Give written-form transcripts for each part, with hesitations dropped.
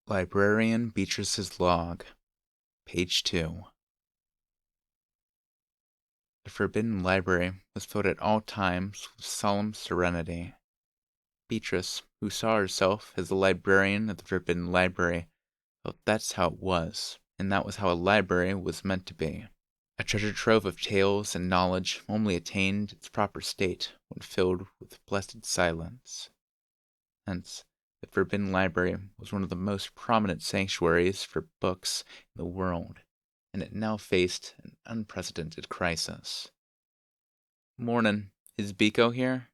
Librarian Beatrice's Log, Page 2. The Forbidden Library was filled at all times with solemn serenity. Beatrice, who saw herself as the librarian of the Forbidden Library, felt that's how it was, and that was how a library was meant to be. A treasure trove of tales and knowledge only attained its proper state when filled with blessed silence. Hence, the Forbidden Library was one of the most prominent sanctuaries for books in the world, and it now faced an unprecedented crisis. Mornin', is Biko here?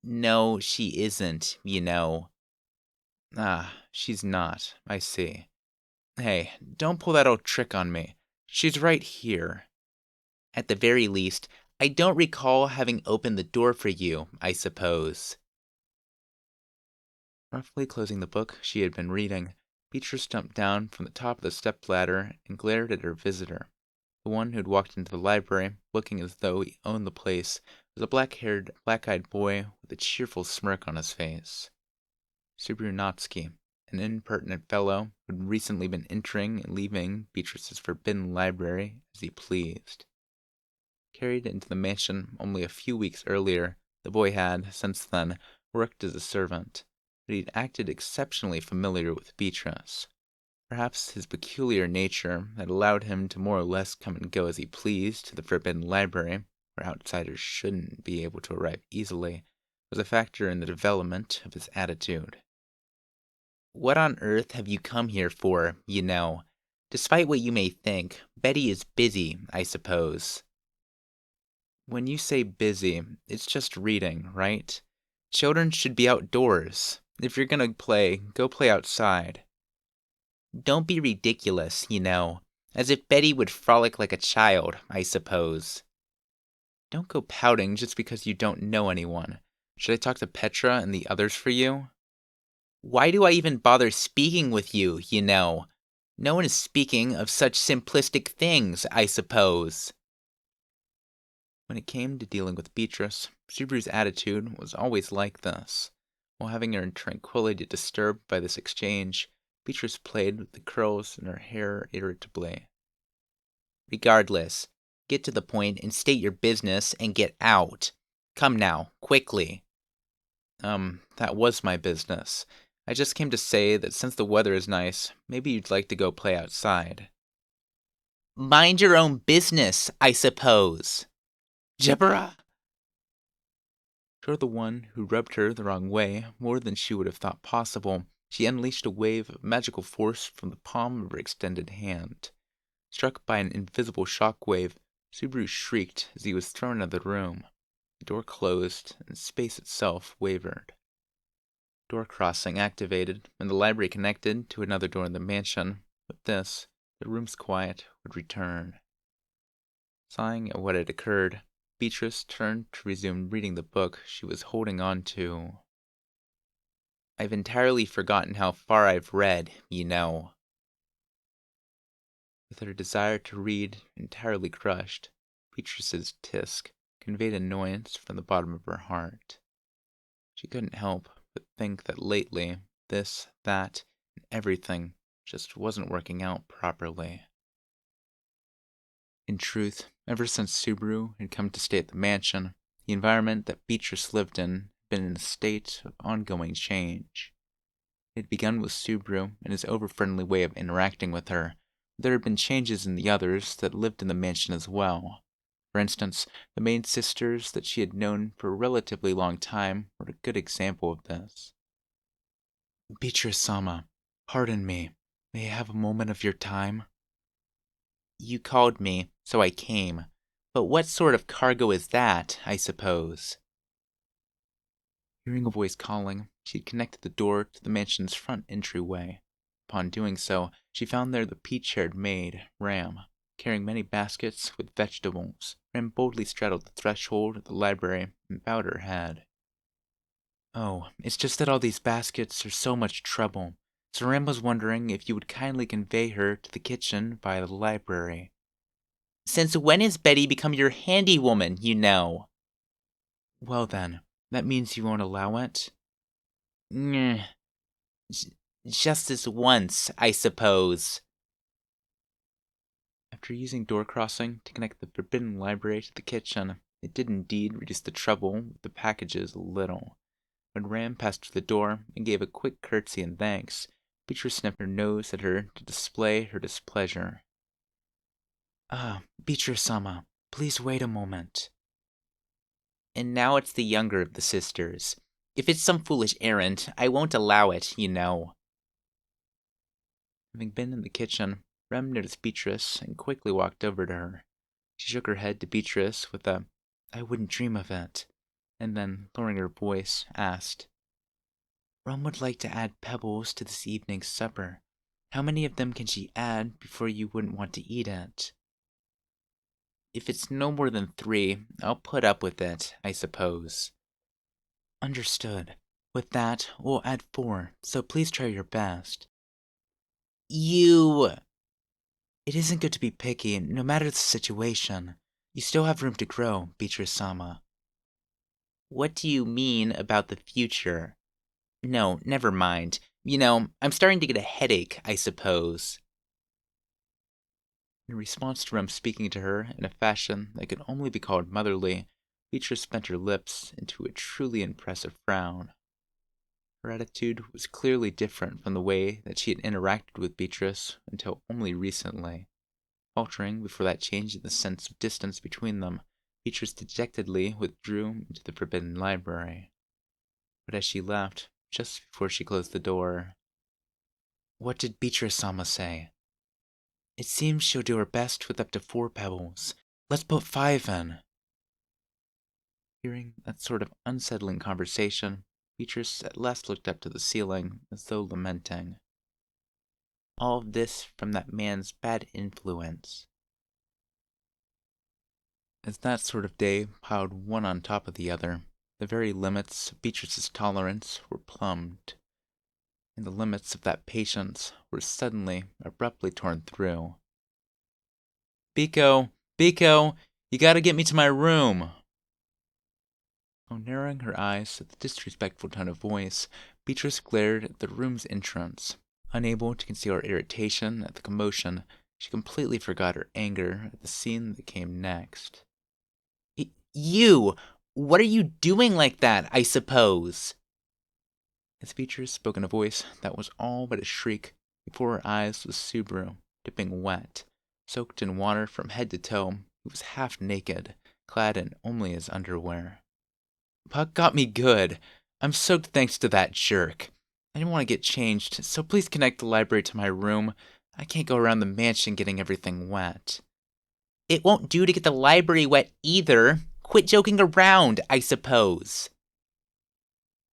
No, she isn't, you know. Ah, she's not, I see. Hey, don't pull that old trick on me. She's right here. At the very least, I don't recall having opened the door for you, I suppose. Roughly closing the book she had been reading, Beatrice jumped down from the top of the stepladder and glared at her visitor. The one who had walked into the library, looking as though he owned the place, was a black-haired, black-eyed boy with a cheerful smirk on his face. Natsuki, an impertinent fellow who had recently been entering and leaving Beatrice's forbidden library as he pleased. Carried into the mansion only a few weeks earlier, the boy had, since then, worked as a servant, but he'd acted exceptionally familiar with Beatrice. Perhaps his peculiar nature had allowed him to more or less come and go as he pleased to the Forbidden Library, where outsiders shouldn't be able to arrive easily, was a factor in the development of his attitude. What on earth have you come here for, you know? Despite what you may think, Betty is busy, I suppose. When you say busy, it's just reading, right? Children should be outdoors. If you're gonna play, go play outside. Don't be ridiculous, you know. As if Betty would frolic like a child, I suppose. Don't go pouting just because you don't know anyone. Should I talk to Petra and the others for you? Why do I even bother speaking with you, you know? No one is speaking of such simplistic things, I suppose. When it came to dealing with Beatrice, Subaru's attitude was always like this. While having her tranquility disturbed by this exchange, Beatrice played with the curls in her hair irritably. Regardless, get to the point and state your business and get out. Come now, quickly. That was my business. I just came to say that since the weather is nice, maybe you'd like to go play outside. Mind your own business, I suppose. Jebra! Toward the one who rubbed her the wrong way more than she would have thought possible, she unleashed a wave of magical force from the palm of her extended hand. Struck by an invisible shock wave, Subaru shrieked as he was thrown out of the room. The door closed, and space itself wavered. Door crossing activated, and the library connected to another door in the mansion. With this, the room's quiet would return. Sighing at what had occurred, Beatrice turned to resume reading the book she was holding on to. I've entirely forgotten how far I've read, you know. With her desire to read entirely crushed, Beatrice's tisk conveyed annoyance from the bottom of her heart. She couldn't help but think that lately, this, that, and everything just wasn't working out properly. In truth, ever since Subaru had come to stay at the mansion, the environment that Beatrice lived in had been in a state of ongoing change. It had begun with Subaru and his over-friendly way of interacting with her, but there had been changes in the others that lived in the mansion as well. For instance, the maid sisters that she had known for a relatively long time were a good example of this. Beatrice-sama, pardon me. May I have a moment of your time? You called me, so I came. But what sort of cargo is that, I suppose? Hearing a voice calling, she had connected the door to the mansion's front entryway. Upon doing so, she found there the peach-haired maid, Ram, carrying many baskets with vegetables. Ram boldly straddled the threshold of the library and bowed her head. Oh, it's just that all these baskets are so much trouble. So Ram was wondering if you would kindly convey her to the kitchen via the library. Since when has Betty become your handywoman, you know? Well then, that means you won't allow it? Just this once, I suppose. After using door crossing to connect the forbidden library to the kitchen, it did indeed reduce the trouble with the packages a little. When Ram passed through the door and gave a quick curtsy and thanks, Beatrice sniffed her nose at her to display her displeasure. Beatrice-sama, please wait a moment. And now it's the younger of the sisters. If it's some foolish errand, I won't allow it, you know. Having been in the kitchen, Rem noticed Beatrice and quickly walked over to her. She shook her head to Beatrice with a, "I wouldn't dream of it," and then, lowering her voice, asked, "Rem would like to add pebbles to this evening's supper. How many of them can she add before you wouldn't want to eat it?" "If it's no more than 3, I'll put up with it, I suppose." "Understood. With that, we'll add 4, so please try your best." "You..." "It isn't good to be picky, no matter the situation. You still have room to grow, Beatrice-sama." "What do you mean about the future?" "No, never mind. You know, I'm starting to get a headache, I suppose." In response to Rem speaking to her in a fashion that could only be called motherly, Beatrice bent her lips into a truly impressive frown. Her attitude was clearly different from the way that she had interacted with Beatrice until only recently. Faltering before that change in the sense of distance between them, Beatrice dejectedly withdrew into the forbidden library. But as she left, just before she closed the door, "What did Beatrice-sama say?" "It seems she'll do her best with up to 4 pebbles. Let's put 5 in." Hearing that sort of unsettling conversation, Beatrice at last looked up to the ceiling as though lamenting. All of this from that man's bad influence. As that sort of day piled one on top of the other, the very limits of Beatrice's tolerance were plumbed, and the limits of that patience were suddenly, abruptly torn through. Biko, you gotta get me to my room." While narrowing her eyes at the disrespectful tone of voice, Beatrice glared at the room's entrance. Unable to conceal her irritation at the commotion, she completely forgot her anger at the scene that came next. You! What are you doing like that, I suppose?" As Beatrice spoke in a voice that was all but a shriek, before her eyes was Subaru, dripping wet, soaked in water from head to toe. He was half naked, clad in only his underwear. "Puck got me good. I'm soaked thanks to that jerk. I didn't want to get changed, so please connect the library to my room. I can't go around the mansion getting everything wet." "It won't do to get the library wet either. Quit joking around, I suppose."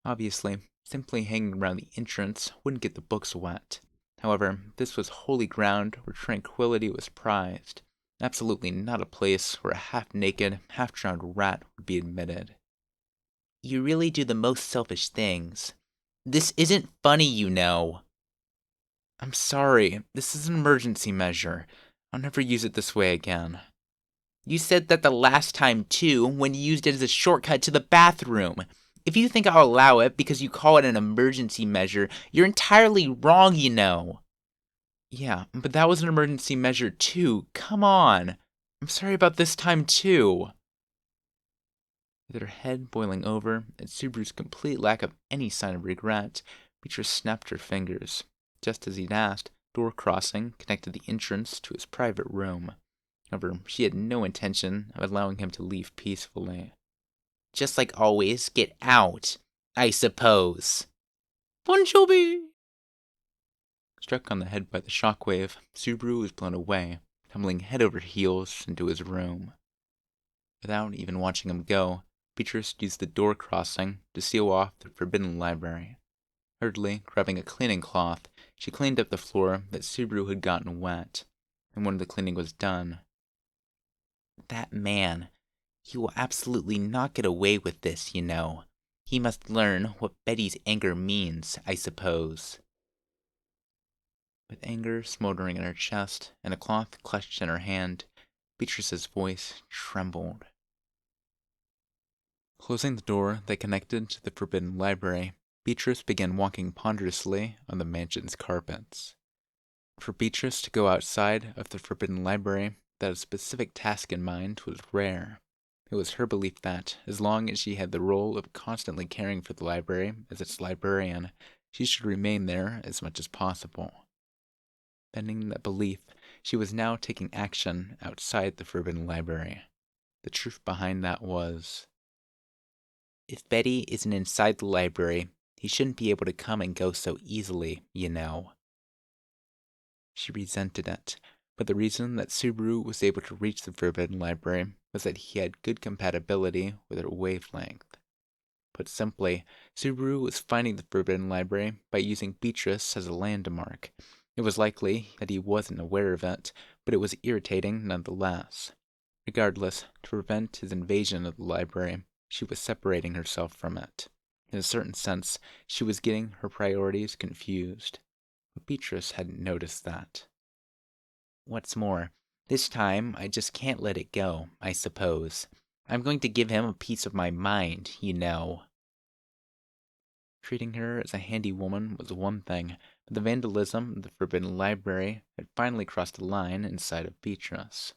Obviously, simply hanging around the entrance wouldn't get the books wet. However, this was holy ground where tranquility was prized. Absolutely not a place where a half-naked, half-drowned rat would be admitted. "You really do the most selfish things. This isn't funny, you know." "I'm sorry. This is an emergency measure. I'll never use it this way again." "You said that the last time, too, when you used it as a shortcut to the bathroom. If you think I'll allow it because you call it an emergency measure, you're entirely wrong, you know." "Yeah, but that was an emergency measure, too. Come on. I'm sorry about this time, too." With her head boiling over at Subaru's complete lack of any sign of regret, Beatrice snapped her fingers. Just as he'd asked, door crossing connected the entrance to his private room. However, she had no intention of allowing him to leave peacefully. "Just like always, get out, I suppose." "Bonjobi!" Struck on the head by the shockwave, Subaru was blown away, tumbling head over heels into his room. Without even watching him go, Beatrice used the door crossing to seal off the forbidden library. Hurriedly grabbing a cleaning cloth, she cleaned up the floor that Subaru had gotten wet, and when the cleaning was done, "That man, he will absolutely not get away with this, you know. He must learn what Betty's anger means, I suppose." With anger smoldering in her chest and a cloth clutched in her hand, Beatrice's voice trembled. Closing the door that connected to the forbidden library, Beatrice began walking ponderously on the mansion's carpets. For Beatrice to go outside of the forbidden library without a specific task in mind was rare. It was her belief that, as long as she had the role of constantly caring for the library as its librarian, she should remain there as much as possible. Bending that belief, she was now taking action outside the forbidden library. The truth behind that was, if Betty isn't inside the library, he shouldn't be able to come and go so easily, you know. She resented it, but the reason that Subaru was able to reach the forbidden library was that he had good compatibility with her wavelength. Put simply, Subaru was finding the forbidden library by using Beatrice as a landmark. It was likely that he wasn't aware of it, but it was irritating nonetheless. Regardless, to prevent his invasion of the library, she was separating herself from it. In a certain sense, she was getting her priorities confused. But Beatrice hadn't noticed that. What's more, this time I just can't let it go, I suppose. I'm going to give him a piece of my mind, you know. Treating her as a handy woman was one thing, but the vandalism of the forbidden library had finally crossed a line inside of Beatrice.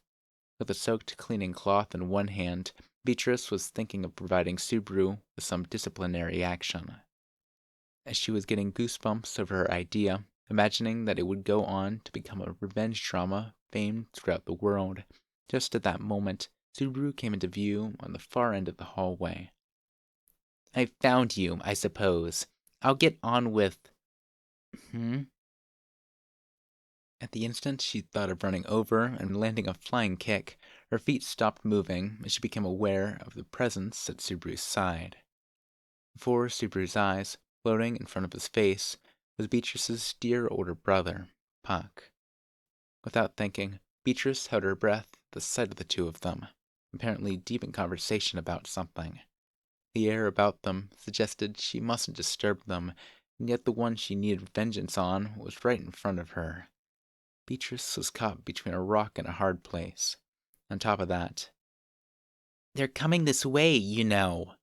With a soaked cleaning cloth in one hand, Beatrice was thinking of providing Subaru with some disciplinary action. As she was getting goosebumps over her idea, imagining that it would go on to become a revenge drama famed throughout the world, just at that moment, Subaru came into view on the far end of the hallway. "I found you, I suppose. I'll get on with..." At the instant she thought of running over and landing a flying kick, her feet stopped moving as she became aware of the presence at Subaru's side. Before Subaru's eyes, floating in front of his face, was Beatrice's dear older brother, Puck. Without thinking, Beatrice held her breath at the sight of the two of them, apparently deep in conversation about something. The air about them suggested she mustn't disturb them, and yet the one she needed vengeance on was right in front of her. Beatrice was caught between a rock and a hard place. On top of that, "They're coming this way, you know."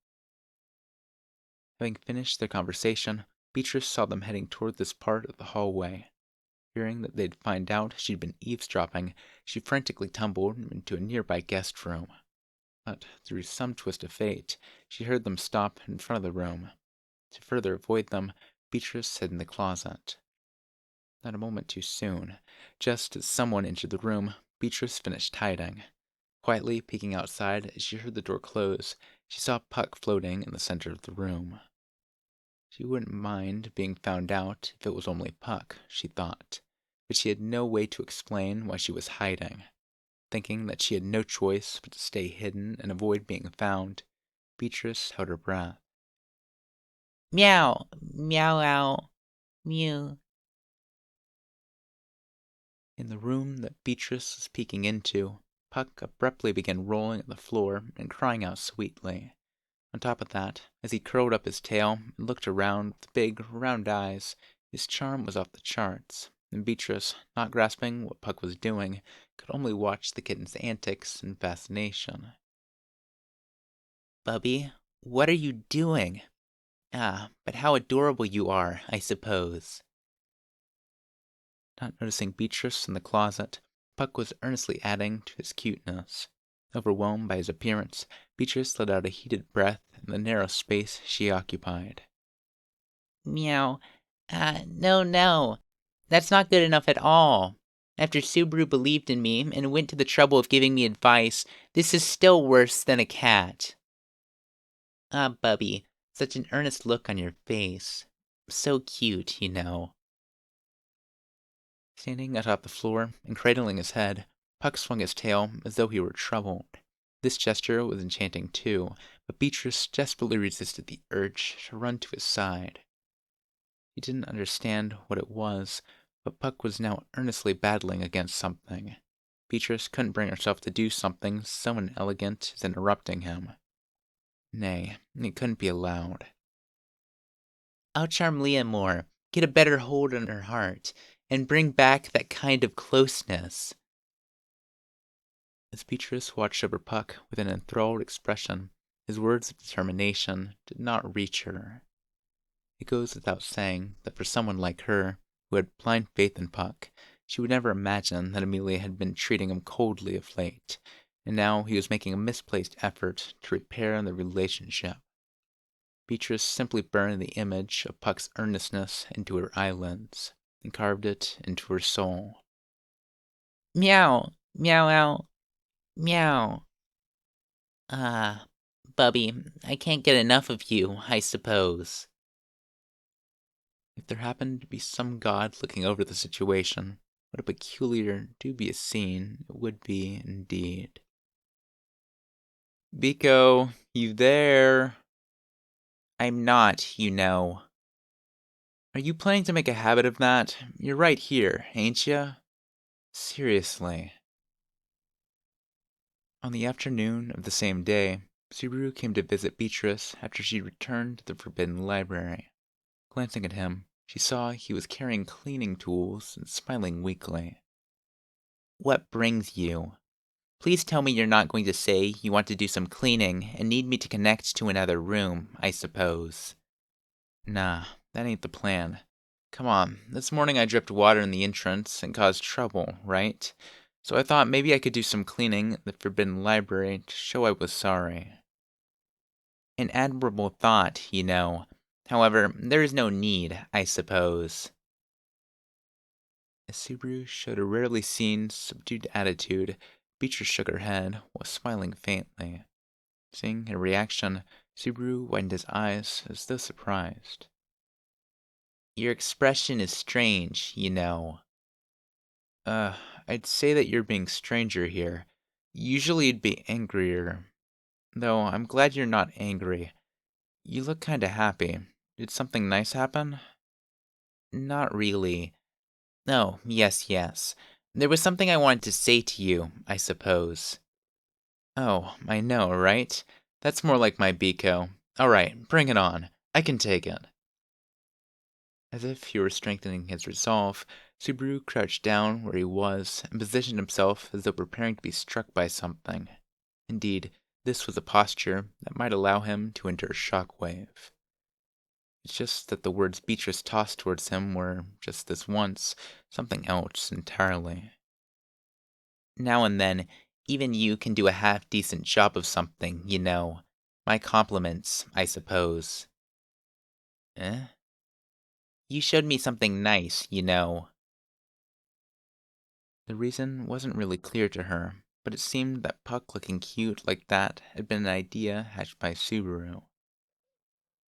Having finished their conversation, Beatrice saw them heading toward this part of the hallway. Fearing that they'd find out she'd been eavesdropping, she frantically tumbled into a nearby guest room. But through some twist of fate, she heard them stop in front of the room. To further avoid them, Beatrice hid in the closet. Not a moment too soon. Just as someone entered the room, Beatrice finished hiding. Quietly peeking outside as she heard the door close, she saw Puck floating in the center of the room. She wouldn't mind being found out if it was only Puck, she thought, but she had no way to explain why she was hiding. Thinking that she had no choice but to stay hidden and avoid being found, Beatrice held her breath. "Meow, meow, ow, mew." In the room that Beatrice was peeking into, Puck abruptly began rolling on the floor and crying out sweetly. On top of that, as he curled up his tail and looked around with big, round eyes, his charm was off the charts, and Beatrice, not grasping what Puck was doing, could only watch the kitten's antics in fascination. "Bubby, what are you doing? Ah, but how adorable you are, I suppose." Not noticing Beatrice in the closet, Puck was earnestly adding to his cuteness. Overwhelmed by his appearance, Beatrice let out a heated breath in the narrow space she occupied. "Meow. No. That's not good enough at all. After Subaru believed in me and went to the trouble of giving me advice, this is still worse than a cat." "Ah, Bubby, such an earnest look on your face. So cute, you know." Standing atop the floor and cradling his head, Puck swung his tail as though he were troubled. This gesture was enchanting too, but Beatrice desperately resisted the urge to run to his side. He didn't understand what it was, but Puck was now earnestly battling against something. Beatrice couldn't bring herself to do something so inelegant as interrupting him. Nay, it couldn't be allowed. "I'll charm Leah more, get a better hold on her heart, and bring back that kind of closeness." As Beatrice watched over Puck with an enthralled expression, his words of determination did not reach her. It goes without saying that for someone like her, who had blind faith in Puck, she would never imagine that Amelia had been treating him coldly of late, and now he was making a misplaced effort to repair the relationship. Beatrice simply burned the image of Puck's earnestness into her eyelids and carved it into her soul. Meow, meow, meow, meow. Ah, Bubby, I can't get enough of you, I suppose. If there happened to be some god looking over the situation, what a peculiar, dubious scene it would be indeed. Biko, you there? I'm not, you know. Are you planning to make a habit of that? You're right here, ain't ya? Seriously. On the afternoon of the same day, Subaru came to visit Beatrice after she returned to the Forbidden Library. Glancing at him, she saw he was carrying cleaning tools and smiling weakly. What brings you? Please tell me you're not going to say you want to do some cleaning and need me to connect to another room, I suppose. Nah, that ain't the plan. Come on, this morning I dripped water in the entrance and caused trouble, right? So I thought maybe I could do some cleaning at the Forbidden Library to show I was sorry. An admirable thought, you know. However, there is no need, I suppose. As Subaru showed a rarely seen, subdued attitude, Beatrice shook her head while smiling faintly. Seeing her reaction, Subaru widened his eyes as though surprised. Your expression is strange, you know. I'd say that you're being stranger here. Usually you'd be angrier. Though I'm glad you're not angry. You look kinda happy. Did something nice happen? Not really. Oh, yes. There was something I wanted to say to you, I suppose. Oh, I know, right? That's more like my Biko. Alright, bring it on. I can take it. As if he were strengthening his resolve, Subaru crouched down where he was and positioned himself as though preparing to be struck by something. Indeed, this was a posture that might allow him to endure shock wave. It's just that the words Beatrice tossed towards him were, just this once, something else entirely. Now and then, even you can do a half-decent job of something, you know. My compliments, I suppose. Eh? You showed me something nice, you know. The reason wasn't really clear to her, but it seemed that Puck looking cute like that had been an idea hatched by Subaru.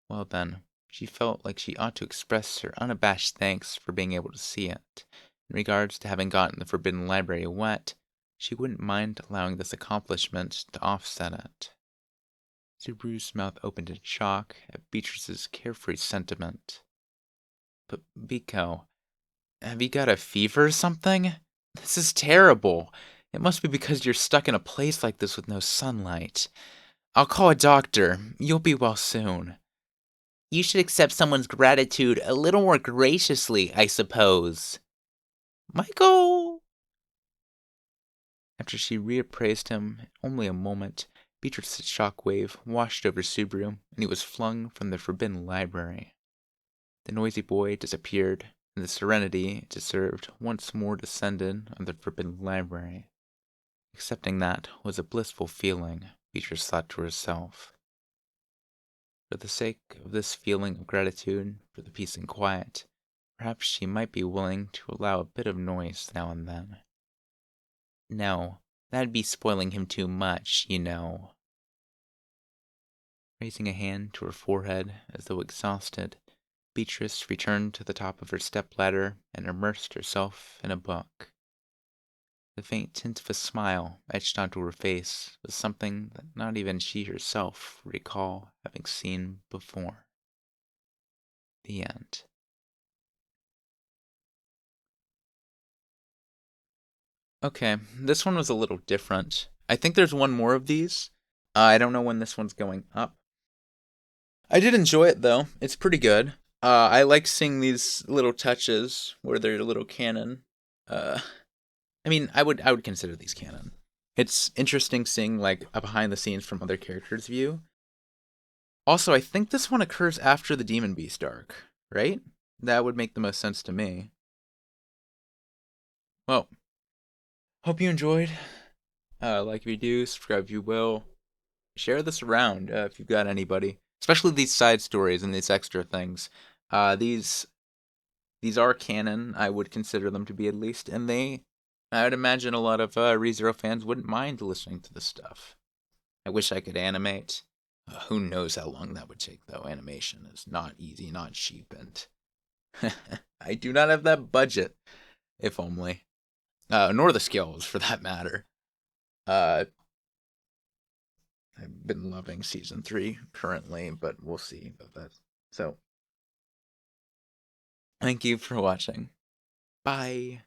Well then, she felt like she ought to express her unabashed thanks for being able to see it. In regards to having gotten the Forbidden Library wet, she wouldn't mind allowing this accomplishment to offset it. Subaru's mouth opened in shock at Beatrice's carefree sentiment. But Biko, have you got a fever or something? This is terrible. It must be because you're stuck in a place like this with no sunlight. I'll call a doctor. You'll be well soon. You should accept someone's gratitude a little more graciously, I suppose. Michael! After she reappraised him in only a moment, Beatrice's shockwave washed over Subaru, and he was flung from the Forbidden Library. The noisy boy disappeared, and the serenity it deserved once more descended on the Forbidden Library. Accepting that was a blissful feeling, Beatrice thought to herself. For the sake of this feeling of gratitude for the peace and quiet, perhaps she might be willing to allow a bit of noise now and then. No, that'd be spoiling him too much, you know. Raising a hand to her forehead as though exhausted, Beatrice returned to the top of her stepladder and immersed herself in a book. The faint tint of a smile etched onto her face was something that not even she herself would recall having seen before. The end. Okay, this one was a little different. I think there's one more of these. I don't know when this one's going up. I did enjoy it though. It's pretty good. I like seeing these little touches where they're a little canon. Uh, I mean, I would consider these canon. It's interesting seeing like a behind the scenes from other characters' view. Also, I think this one occurs after the Demon Beast arc, right? That would make the most sense to me. Well, hope you enjoyed. Like if you do, subscribe if you will. Share this around if you've got anybody, especially these side stories and these extra things. These are canon. I would consider them to be at least, and I would imagine a lot of ReZero fans wouldn't mind listening to this stuff. I wish I could animate. Who knows how long that would take, though. Animation is not easy, not cheap, and I do not have that budget, if only. Nor the skills, for that matter. Uh, I've been loving season 3 currently, but we'll see about that. So, thank you for watching. Bye.